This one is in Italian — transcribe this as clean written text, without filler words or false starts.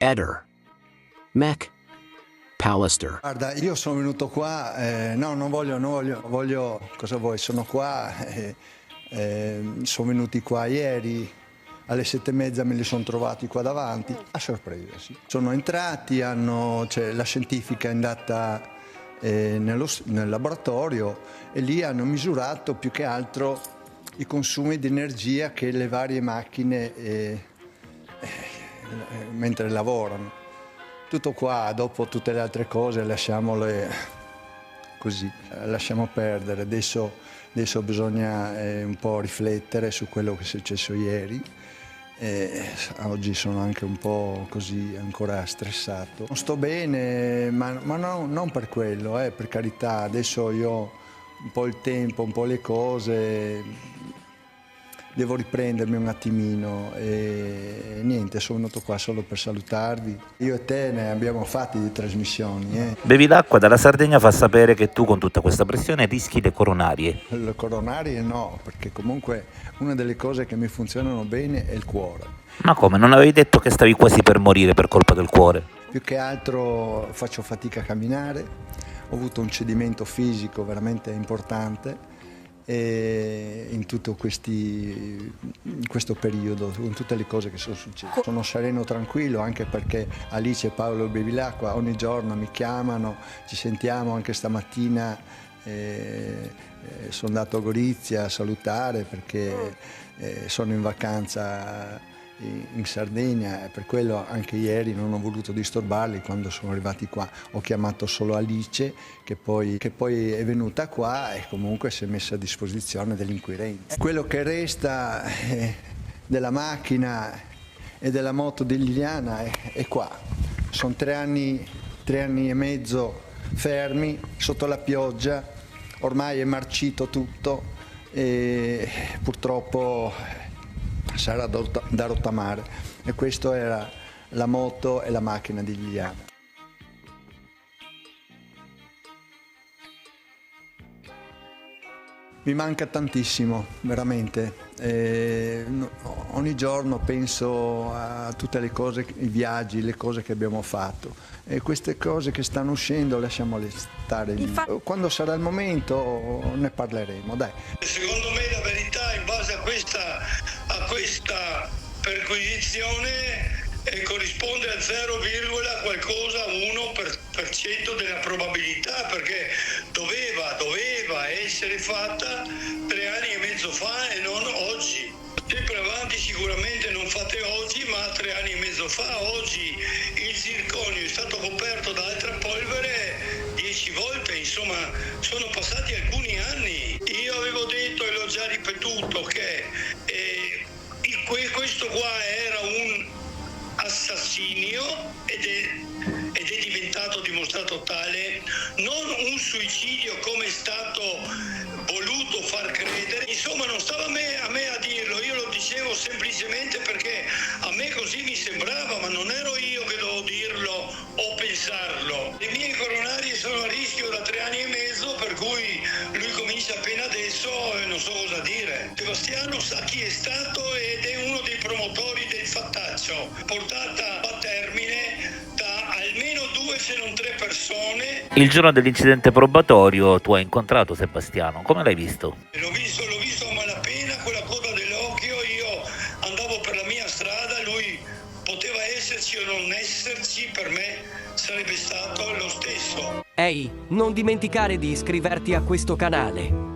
Eder, Mac, Pallister. Guarda, io sono venuto qua, non voglio, cosa vuoi? Sono qua, sono venuti qua ieri, alle 7:30 me li sono trovati qua davanti, a sorpresa, sì. Sono entrati, la scientifica è andata nel laboratorio e lì hanno misurato più che altro i consumi di energia che le varie macchine mentre lavorano. Tutto qua, dopo tutte le altre cose lasciamole così, lasciamo perdere. Adesso bisogna un po' riflettere su quello che è successo ieri. Oggi sono anche un po' così ancora stressato. Non sto bene, ma non per quello, per carità. Adesso io ho un po' il tempo, un po' le cose. Devo riprendermi un attimino e niente, sono venuto qua solo per salutarvi. Io e te ne abbiamo fatti di trasmissioni. Bevi l'acqua dalla Sardegna fa sapere che tu con tutta questa pressione rischi le coronarie. Le coronarie no, perché comunque una delle cose che mi funzionano bene è il cuore. Ma come, non avevi detto che stavi quasi per morire per colpa del cuore? Più che altro faccio fatica a camminare, ho avuto un cedimento fisico veramente importante. E in tutto questo periodo, con tutte le cose che sono successe. Sono sereno, tranquillo, anche perché Alice e Paolo Bevilacqua ogni giorno mi chiamano, ci sentiamo. Anche stamattina sono andato a Gorizia a salutare perché sono in vacanza in Sardegna, e per quello anche ieri non ho voluto disturbarli quando sono arrivati qua. Ho chiamato solo Alice che poi è venuta qua e comunque si è messa a disposizione degli inquirenti. Quello che resta della macchina e della moto di Liliana è qua. Sono 3 anni e mezzo fermi sotto la pioggia, ormai è marcito tutto e purtroppo sarà da rottamare, e questa era la moto e la macchina di Liliana. Mi manca tantissimo, veramente. Ogni giorno penso a tutte le cose, i viaggi, le cose che abbiamo fatto, e queste cose che stanno uscendo lasciamole stare lì. Quando sarà il momento ne parleremo, dai. Secondo me la verità, in base a questa perquisizione, corrisponde al 0, qualcosa 1% della probabilità, perché doveva essere fatta 3 anni e mezzo fa e non oggi. Sempre avanti sicuramente non fate oggi, ma 3 anni e mezzo fa. Oggi il zirconio è stato coperto da altra polvere 10 volte, insomma sono passati alcuni anni. Io avevo detto e l'ho già ripetuto che questo qua era un assassinio ed è diventato dimostrato tale, non un suicidio come è stato voluto far credere. Insomma non stava a me a dirlo, io lo dicevo semplicemente perché a me così mi sembrava, ma non ero io che dovevo dirlo o pensarlo. Le mie coronarie sono a rischio da 3 anni e mezzo, per cui lui comincia appena adesso e non so cosa dire. Sebastiano sa chi è stato ed è uno dei promotori del fattaccio, portata a termine da almeno 2 se non 3 persone. Il giorno dell'incidente probatorio tu hai incontrato Sebastiano, come l'hai visto? L'ho visto a malapena, quella coda dell'occhio, io andavo per la mia strada, lui poteva esserci o non esserci, per me sarebbe stato lo stesso. Ehi, non dimenticare di iscriverti a questo canale.